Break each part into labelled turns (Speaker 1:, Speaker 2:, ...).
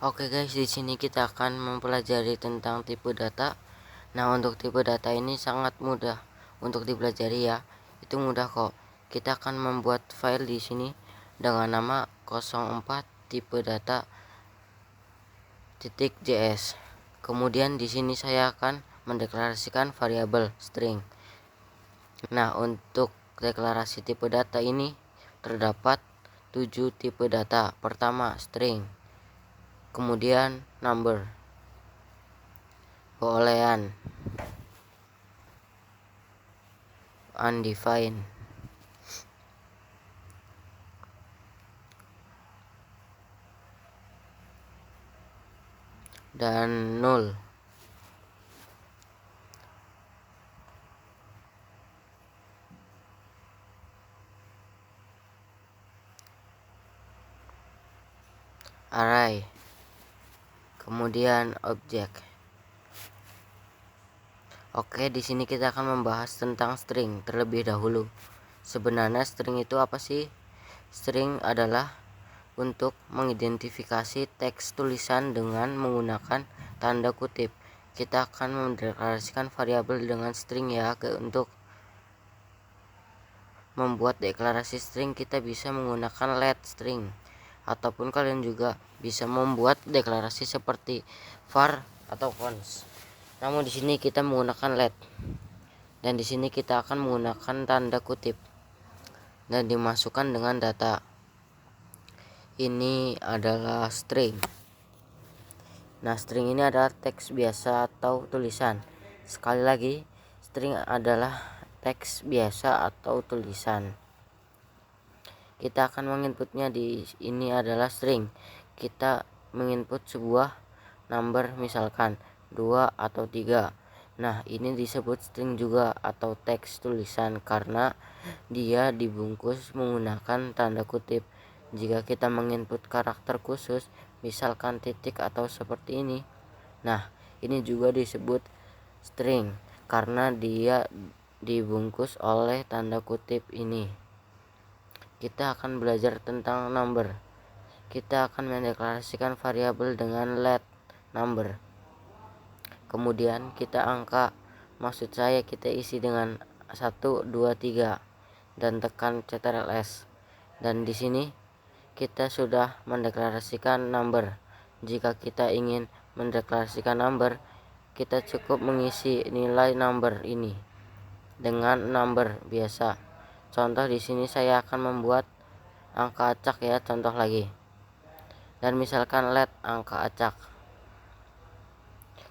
Speaker 1: Oke guys, di sini kita akan mempelajari tentang tipe data. Nah, untuk tipe data ini sangat mudah untuk dipelajari ya. Itu mudah kok. Kita akan membuat file di sini dengan nama 04 tipe data .js. Kemudian di sini saya akan mendeklarasikan variabel string. Nah, untuk deklarasi tipe data ini terdapat 7 tipe data. Pertama, string. Kemudian number, boolean, undefined, dan null. Array, kemudian objek. Oke, di sini kita akan membahas tentang string terlebih dahulu. Sebenarnya string itu apa sih? String adalah untuk mengidentifikasi teks tulisan dengan menggunakan tanda kutip. Kita akan mendeklarasikan variabel dengan string ya. Untuk membuat deklarasi string kita bisa menggunakan let string, ataupun kalian juga bisa membuat deklarasi seperti var atau const. Namun di sini kita menggunakan let, dan di sini kita akan menggunakan tanda kutip dan dimasukkan dengan data. Ini adalah string. Nah, string ini adalah teks biasa atau tulisan. Sekali lagi, string adalah teks biasa atau tulisan. Kita akan menginputnya di ini adalah string. Kita menginput sebuah number, misalkan 2 atau 3. Nah, ini disebut string juga atau teks tulisan karena dia dibungkus menggunakan tanda kutip. Jika kita menginput karakter khusus, misalkan titik atau seperti ini, nah ini juga disebut string karena dia dibungkus oleh tanda kutip ini. Kita akan belajar tentang number. Kita akan mendeklarasikan variabel dengan let number. Kemudian kita maksud saya kita isi dengan 1, 2, 3 dan tekan Ctrl+S. Dan di sini kita sudah mendeklarasikan number. Jika kita ingin mendeklarasikan number, kita cukup mengisi nilai number ini dengan number biasa. Contoh di sini saya akan membuat angka acak ya, contoh lagi. Dan misalkan let angka acak.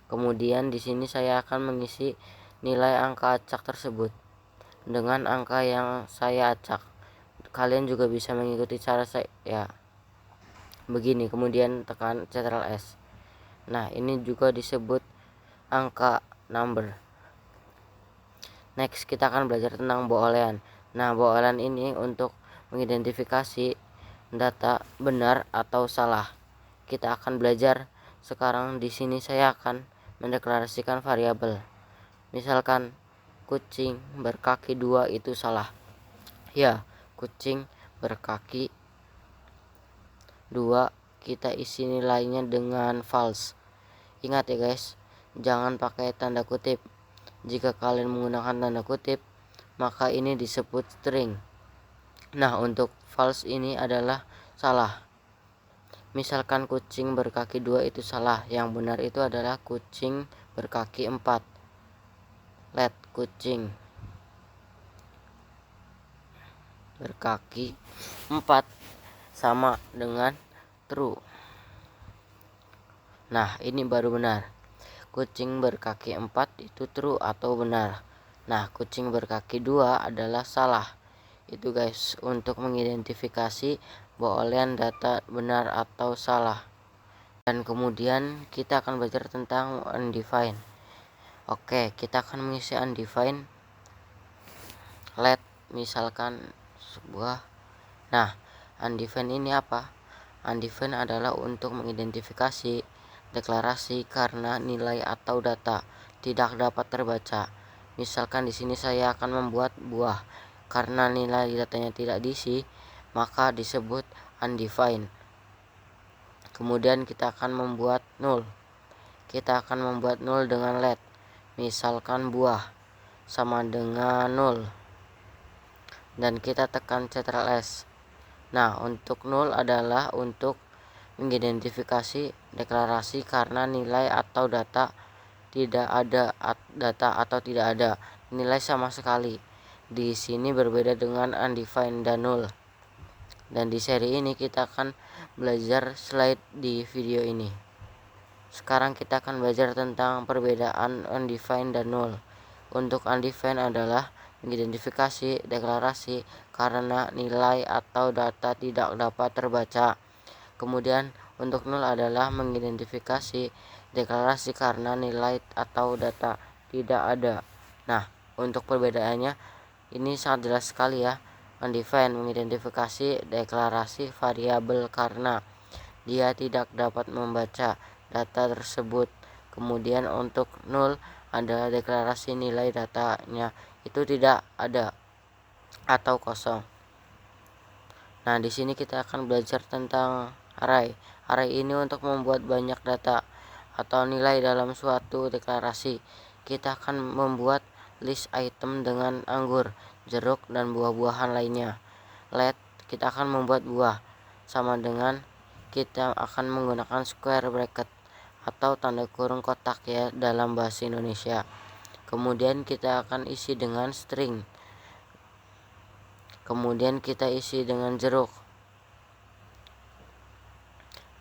Speaker 1: Kemudian di sini saya akan mengisi nilai angka acak tersebut dengan angka yang saya acak. Kalian juga bisa mengikuti cara saya begini, kemudian tekan Ctrl+S. Nah, ini juga disebut angka number. Next, kita akan belajar tentang boolean. Nah, boolean ini untuk mengidentifikasi data benar atau salah. Kita akan belajar sekarang. Di sini saya akan mendeklarasikan variabel. Misalkan kucing berkaki 2 itu salah. Ya, kucing berkaki 2 kita isi nilainya dengan false. Ingat ya guys, jangan pakai tanda kutip. Jika kalian menggunakan tanda kutip, maka ini disebut string. Nah, untuk false ini adalah salah. Misalkan kucing berkaki 2 itu salah. Yang benar itu adalah kucing berkaki 4. Let kucing berkaki 4 sama dengan true. Nah, ini baru benar. Kucing berkaki 4 itu true atau benar. Nah, kucing berkaki 2 adalah salah. Itu guys, untuk mengidentifikasi boolean data benar atau salah. Dan kemudian kita akan belajar tentang undefined. Oke, kita akan mengisi undefined. Let misalkan sebuah. Nah, undefined ini apa? Undefined adalah untuk mengidentifikasi deklarasi karena nilai atau data tidak dapat terbaca. Misalkan di sini saya akan membuat buah. Karena nilai datanya tidak diisi, maka disebut undefined. Kemudian kita akan membuat null. Kita akan membuat null dengan let. Misalkan buah sama dengan null. Dan kita tekan Ctrl+S. Nah, untuk null adalah untuk mengidentifikasi deklarasi karena nilai atau data tidak ada, atau tidak ada nilai sama sekali. Di sini berbeda dengan undefined dan null. Dan di seri ini kita akan belajar slide di video ini. Sekarang kita akan belajar tentang perbedaan undefined dan null. Untuk undefined adalah mengidentifikasi deklarasi karena nilai atau data tidak dapat terbaca. Kemudian untuk null adalah mengidentifikasi deklarasi karena nilai atau data tidak ada. Nah, untuk perbedaannya ini sangat jelas sekali ya. Undefined mengidentifikasi deklarasi variabel karena dia tidak dapat membaca data tersebut. Kemudian untuk null adalah deklarasi nilai datanya itu tidak ada atau kosong. Nah, di sini kita akan belajar tentang array. Array ini untuk membuat banyak data atau nilai dalam suatu deklarasi. Kita akan membuat list item dengan anggur, jeruk, dan buah-buahan lainnya. Let, kita akan membuat buah, sama dengan kita akan menggunakan square bracket atau tanda kurung kotak ya dalam bahasa Indonesia. Kemudian kita akan isi dengan string. Kemudian kita isi dengan jeruk,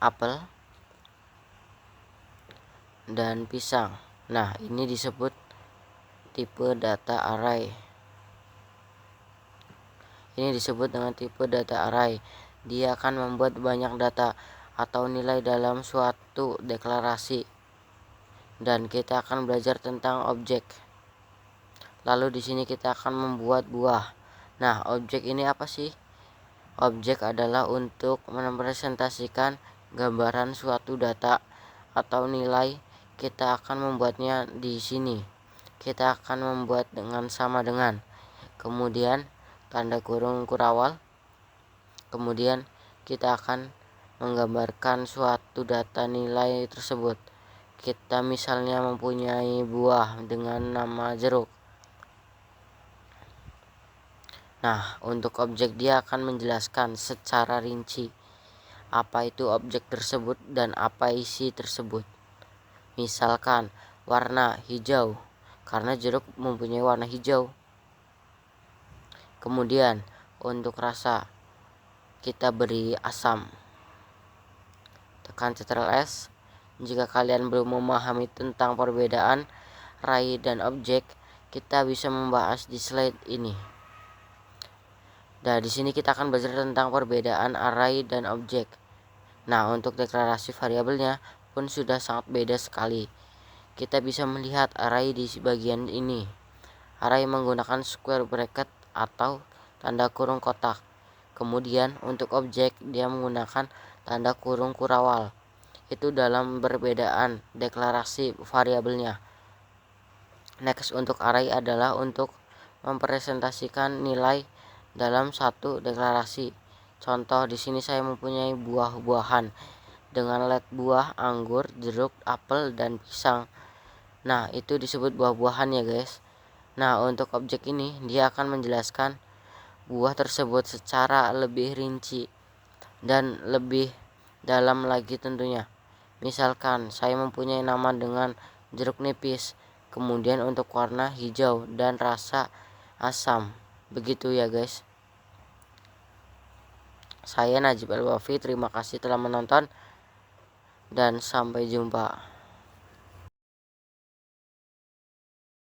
Speaker 1: apel, dan pisang. Nah, ini disebut tipe data array. Ini disebut dengan tipe data array. Dia akan membuat banyak data atau nilai dalam suatu deklarasi. Dan kita akan belajar tentang objek. Lalu di sini kita akan membuat buah. Nah, objek ini apa sih? Objek adalah untuk merepresentasikan gambaran suatu data atau nilai. Kita akan membuatnya di sini. Kita akan membuat dengan sama dengan. Kemudian tanda kurung kurawal. Kemudian kita akan menggambarkan suatu data nilai tersebut. Kita misalnya mempunyai buah dengan nama jeruk. Nah, untuk objek dia akan menjelaskan secara rinci apa itu objek tersebut dan apa isi tersebut. Misalkan warna hijau karena jeruk mempunyai warna hijau. Kemudian untuk rasa kita beri asam. Tekan Ctrl+S. Jika kalian belum memahami tentang perbedaan array dan objek, kita bisa membahas di slide ini. Nah, di sini kita akan belajar tentang perbedaan array dan objek. Nah, untuk deklarasi variabelnya pun sudah sangat beda sekali. Kita bisa melihat array di bagian ini. Array menggunakan square bracket atau tanda kurung kotak. Kemudian untuk objek dia menggunakan tanda kurung kurawal. Itu dalam perbedaan deklarasi variabelnya. Next, untuk array adalah untuk mempresentasikan nilai dalam satu deklarasi. Contoh di sini saya mempunyai buah-buahan dengan let buah, anggur, jeruk, apel, dan pisang. Nah, itu disebut buah-buahan ya guys. Nah, untuk objek ini dia akan menjelaskan buah tersebut secara lebih rinci dan lebih dalam lagi tentunya. Misalkan saya mempunyai nama dengan jeruk nipis, kemudian untuk warna hijau dan rasa asam. Begitu ya guys. Saya Najib Elwafi, terima kasih telah menonton dan sampai jumpa.